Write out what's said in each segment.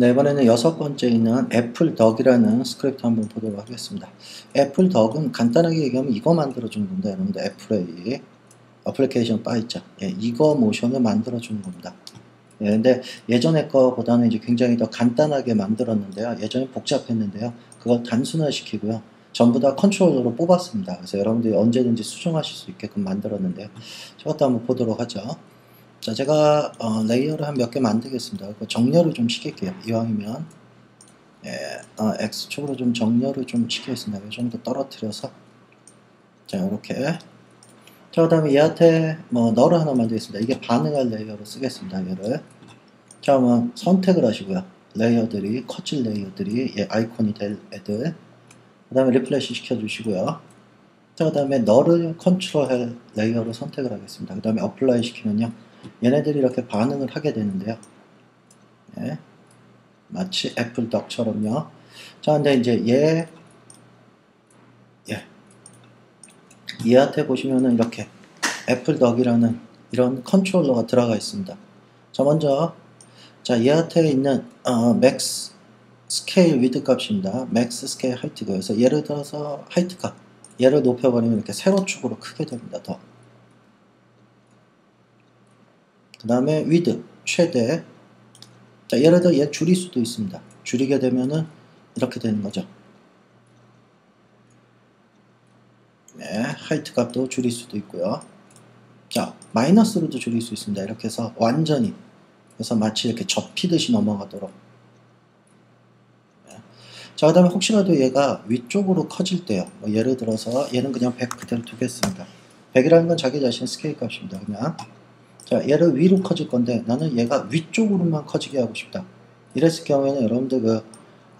네, 이번에는 여섯 번째 있는 애플덕이라는 스크립트 한번 보도록 하겠습니다. 애플덕은 간단하게 얘기하면 이거 만들어주는 겁니다. 여러분들 애플의 어플리케이션 바 있죠. 예, 이거 모션을 만들어주는 겁니다. 예, 근데 예전에 거보다는 이제 굉장히 더 간단하게 만들었는데요. 예전에 복잡했는데요. 그걸 단순화시키고요. 전부 다 컨트롤러로 뽑았습니다. 그래서 여러분들이 언제든지 수정하실 수 있게끔 만들었는데요. 저것도 한번 보도록 하죠. 자, 제가 레이어를 한 몇 개 만들겠습니다. 정렬을 좀 시킬게요. 이왕이면 X축으로 좀 정렬을 좀 시키겠습니다. 이 정도 떨어뜨려서 자, 이렇게. 자, 그 다음에 얘한테 너를 하나 만들겠습니다. 이게 반응할 레이어로 쓰겠습니다. 얘를. 자, 그러면 선택을 하시고요. 레이어들이, 커질 레이어들이 아이콘이 될 애들. 그 다음에 리플래시 시켜주시고요. 자, 그 다음에 너를 컨트롤할 레이어를 선택을 하겠습니다. 그 다음에 어플라이 시키면요. 얘네들이 이렇게 반응을 하게 되는데요. 예. 마치 애플덕처럼요. 자, 근데 이제 얘한테 보시면은 이렇게 애플덕이라는 이런 컨트롤러가 들어가 있습니다. 자, 먼저 자, 얘한테 있는 맥스 스케일 위드 값입니다. 맥스 스케일 하이트고요. 그래서 예를 들어서 하이트 값 얘를 높여버리면 이렇게 세로축으로 크게 됩니다. 더. 그 다음에 위드 최대. 자, 예를 들어 얘 줄일 수도 있습니다. 줄이게 되면은 이렇게 되는 거죠. 네, 하이트 값도 줄일 수도 있고요. 자, 마이너스로도 줄일 수 있습니다. 이렇게 해서 완전히, 그래서 마치 이렇게 접히듯이 넘어가도록. 네. 자, 그 다음에 혹시라도 얘가 위쪽으로 커질 때요. 예를 들어서 얘는 그냥 100 그대로 두겠습니다. 100이라는 건 자기 자신 스케일 값입니다. 그냥. 자, 얘를 위로 커질 건데 나는 얘가 위쪽으로만 커지게 하고 싶다. 이랬을 경우에는 여러분들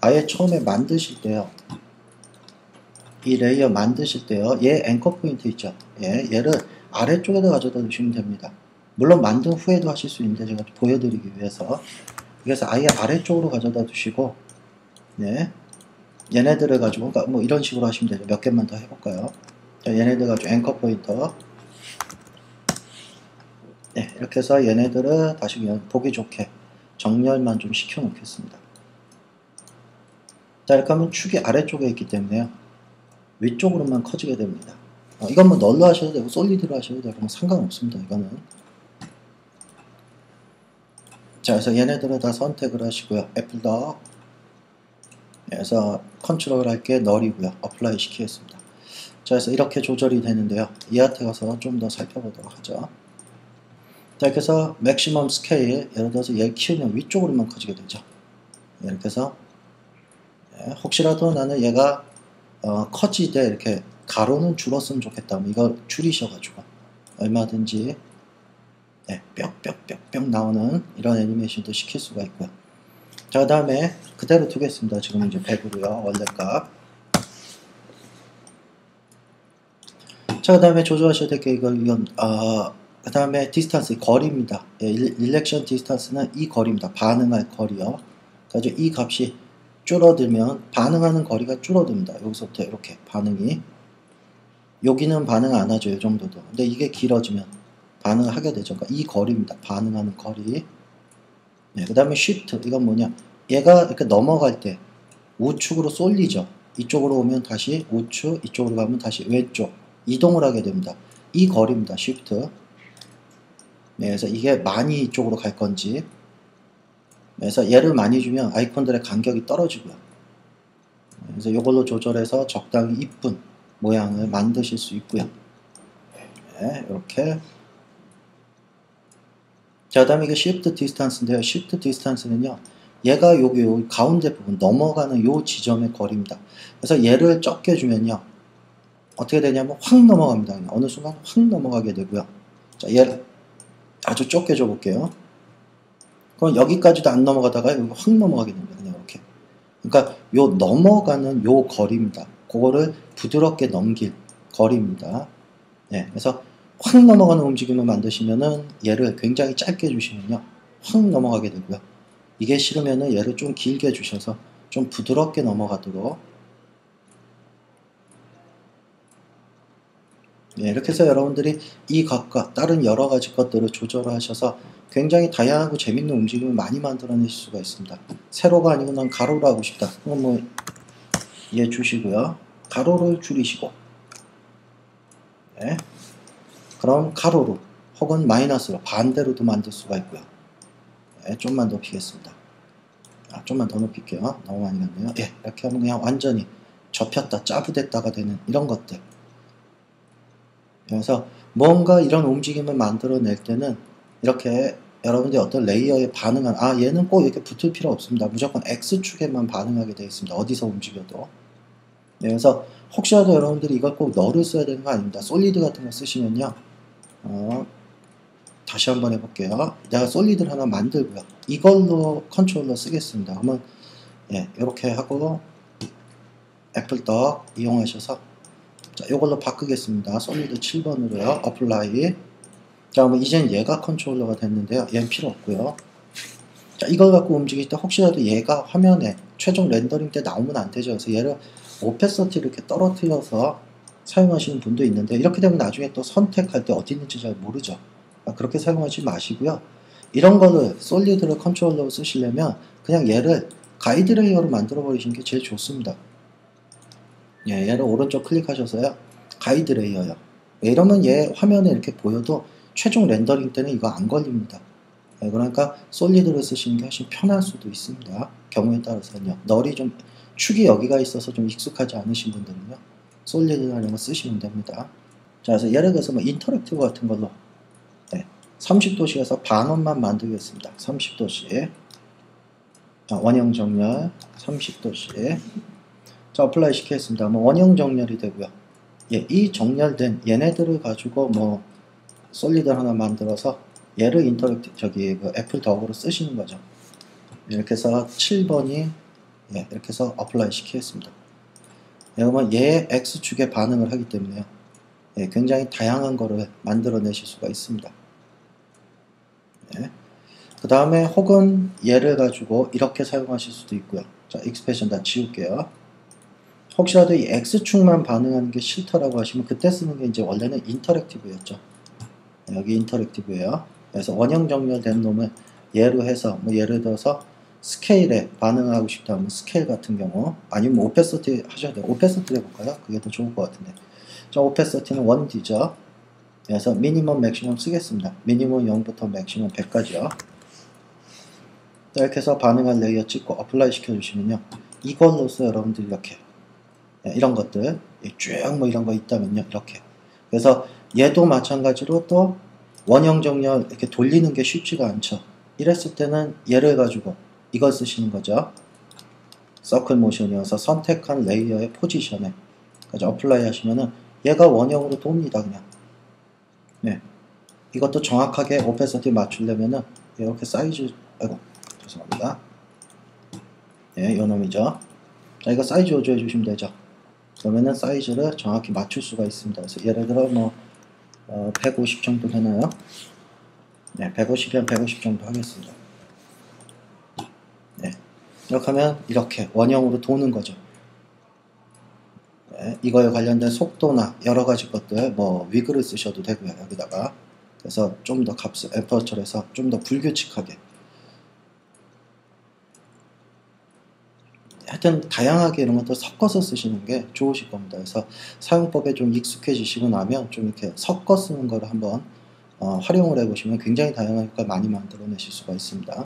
아예 처음에 만드실 때요. 이 레이어 만드실 때요. 얘 앵커 포인트 있죠. 얘를 아래쪽에다 가져다 두시면 됩니다. 물론 만든 후에도 하실 수 있는데 제가 보여드리기 위해서. 그래서 아예 아래쪽으로 가져다 두시고, 얘네들을 가지고, 그러니까 뭐 이런 식으로 하시면 되죠. 몇 개만 더 해볼까요? 자, 얘네들 가지고 앵커 포인터. 이렇게 해서 얘네들을 다시 그냥 보기 좋게 정렬만 좀 시켜 놓겠습니다. 자, 이렇게 하면 축이 아래쪽에 있기 때문에요. 위쪽으로만 커지게 됩니다. 이건 뭐 널로 하셔도 되고 솔리드로 하셔도 되고 뭐 상관없습니다. 이거는. 자, 그래서 얘네들을 다 선택을 하시고요. 애플덕. 그래서 컨트롤 할게 널이고요. 어플라이 시키겠습니다. 자, 그래서 이렇게 조절이 되는데요. 얘한테 가서 좀 더 살펴보도록 하죠. 자, 이렇게 해서 맥시멈 스케일, 예를 들어서 얘 키우면 위쪽으로만 커지게 되죠. 이렇게 해서 혹시라도 나는 얘가 커지되 이렇게 가로는 줄었으면 좋겠다. 이거 줄이셔가지고 얼마든지 뿅뿅뿅뿅 나오는 이런 애니메이션도 시킬 수가 있고요. 자, 그 다음에 그대로 두겠습니다. 지금 이제 100으로요. 원래 값. 자, 그 다음에 조절하셔야 될 게 이건 그 다음에 디스턴스 거리입니다. 일렉션 디스턴스는 이 거리입니다. 반응할 거리요. 그래서 이 값이 줄어들면 반응하는 거리가 줄어듭니다. 여기서부터 이렇게 반응이, 여기는 반응 안 하죠. 이 정도도. 근데 이게 길어지면 반응을 하게 되죠. 그러니까 이 거리입니다. 반응하는 거리. 그 다음에 shift, 이건 뭐냐, 얘가 이렇게 넘어갈 때 우측으로 쏠리죠. 이쪽으로 오면 다시 우측, 이쪽으로 가면 다시 왼쪽 이동을 하게 됩니다. 이 거리입니다. shift. 그래서 이게 많이 이쪽으로 갈 건지, 그래서 얘를 많이 주면 아이콘들의 간격이 떨어지고요. 그래서 이걸로 조절해서 적당히 이쁜 모양을 만드실 수 있고요. 이렇게. 자, 다음에 이게 shift distance인데요. shift distance는요, 얘가 여기 가운데 부분 넘어가는 요 지점의 거리입니다. 그래서 얘를 적게 주면요, 어떻게 되냐면 확 넘어갑니다. 그냥 어느 순간 확 넘어가게 되고요. 자, 얘를 아주 좁게 줘볼게요. 그럼 여기까지도 안 넘어가다가 여기 확 넘어가게 됩니다. 그냥 이렇게. 그러니까 요 넘어가는 요 거리입니다. 그거를 부드럽게 넘길 거리입니다. 그래서 확 넘어가는 움직임을 만드시면은 얘를 굉장히 짧게 주시면요, 확 넘어가게 되고요. 이게 싫으면은 얘를 좀 길게 주셔서 좀 부드럽게 넘어가도록. 예, 이렇게 해서 여러분들이 이 값과 다른 여러 가지 것들을 조절하셔서 굉장히 다양하고 재밌는 움직임을 많이 만들어내실 수가 있습니다. 세로가 아니고 난 가로로 하고 싶다. 그럼 뭐 얘 주시고요. 가로를 줄이시고, 예, 그럼 가로로 혹은 마이너스로 반대로도 만들 수가 있고요. 예, 좀만 더 높이겠습니다. 좀만 더 높일게요. 너무 많이 갔네요. 예, 이렇게 하면 그냥 완전히 접혔다, 짜부됐다가 되는 이런 것들. 그래서 뭔가 이런 움직임을 만들어낼 때는 이렇게 여러분들이 어떤 레이어에 반응한, 얘는 꼭 이렇게 붙을 필요 없습니다. 무조건 X축에만 반응하게 되어 있습니다. 어디서 움직여도. 네, 그래서 혹시라도 여러분들이 이걸 꼭 너를 써야 되는 거 아닙니다. 솔리드 같은 거 쓰시면요. 다시 한번 해볼게요. 내가 솔리드를 하나 만들고요. 이걸로 컨트롤러 쓰겠습니다. 그러면 예, 이렇게 하고 애플떡 이용하셔서 자, 이걸로 바꾸겠습니다. 솔리드 7번으로요. 어플라이. 자, 그러면 이젠 얘가 컨트롤러가 됐는데요. 얘는 필요 없고요. 자, 이걸 갖고 움직일 때 혹시라도 얘가 화면에 최종 렌더링 때 나오면 안 되죠. 그래서 얘를 오페서티 이렇게 떨어뜨려서 사용하시는 분도 있는데 이렇게 되면 나중에 또 선택할 때 어디 있는지 잘 모르죠. 그렇게 사용하지 마시고요. 이런 거를 솔리드를 컨트롤러로 쓰시려면 그냥 얘를 가이드 레이어로 만들어 버리시는 게 제일 좋습니다. 예, 얘를 오른쪽 클릭하셔서요. 가이드 레이어요. 이러면 얘 화면에 이렇게 보여도 최종 렌더링 때는 이거 안 걸립니다. 예, 그러니까 솔리드를 쓰시는 게 훨씬 편할 수도 있습니다. 경우에 따라서는요. 널이 좀 축이 여기가 있어서 좀 익숙하지 않으신 분들은요. 솔리드 하려면 쓰시면 됩니다. 자, 그래서 예를 들어서 뭐 인터랙티브 같은 걸로 30도씩에서 반원만 만들겠습니다. 30도씩. 원형 정렬 30도씩. 자, 어플라이 시키겠습니다. 뭐 원형 정렬이 되고요. 예, 이 정렬된 얘네들을 가지고 뭐 솔리드 하나 만들어서 얘를 그 애플 덕으로 쓰시는 거죠. 이렇게 해서 7번이 예, 이렇게 해서 어플라이 시키겠습니다. 예, 그러면 얘 X축에 반응을 하기 때문에요. 예, 굉장히 다양한 거를 만들어내실 수가 있습니다. 예. 그 다음에 혹은 얘를 가지고 이렇게 사용하실 수도 있고요. 자, 익스프레션 다 지울게요. 혹시라도 이 X축만 반응하는 게 싫다라고 하시면 그때 쓰는 게 이제 원래는 인터랙티브였죠. 여기 인터랙티브예요. 그래서 원형 정렬된 놈을 얘로 해서 뭐 예를 들어서 스케일에 반응을 하고 싶다 하면 스케일 같은 경우 아니면 오페서티 하셔야 돼요. 오페서티 해볼까요? 그게 더 좋을 것 같은데. 자, 오페서티는 1D죠. 그래서 미니멈 맥시멈 쓰겠습니다. 미니멈 0부터 맥시멈 100까지요. 이렇게 해서 반응한 레이어 찍고 어플라이 시켜주시면요. 이걸로써 여러분들이 이렇게 이런 것들 쭉 뭐 이런 거 있다면요. 이렇게. 그래서 얘도 마찬가지로 또 원형 정렬 이렇게 돌리는 게 쉽지가 않죠. 이랬을 때는 얘를 가지고 이걸 쓰시는 거죠. 서클 모션이어서 선택한 레이어의 포지션에 어플라이 하시면은 얘가 원형으로 돕니다. 그냥. 네. 이것도 정확하게 오페서티 맞추려면은 이렇게 사이즈, 아이고, 죄송합니다. 네, 요 놈이죠. 자, 이거 사이즈 조절해 주시면 되죠. 그러면은 사이즈를 정확히 맞출 수가 있습니다. 그래서 예를 들어 뭐 150 정도 되나요? 네, 150이면 150 정도 하겠습니다. 네, 이렇게 하면 이렇게 원형으로 도는 거죠. 네, 이거에 관련된 속도나 여러 가지 것들 뭐 위그를 쓰셔도 되고요. 여기다가 그래서 좀 더 값을 애퍼처에서 좀 더 불규칙하게 하여튼 다양하게 이런 것들 섞어서 쓰시는 게 좋으실 겁니다. 그래서 사용법에 좀 익숙해지시고 나면 좀 이렇게 섞어 쓰는 거를 한번 활용을 해보시면 굉장히 다양한 효과를 많이 만들어내실 수가 있습니다.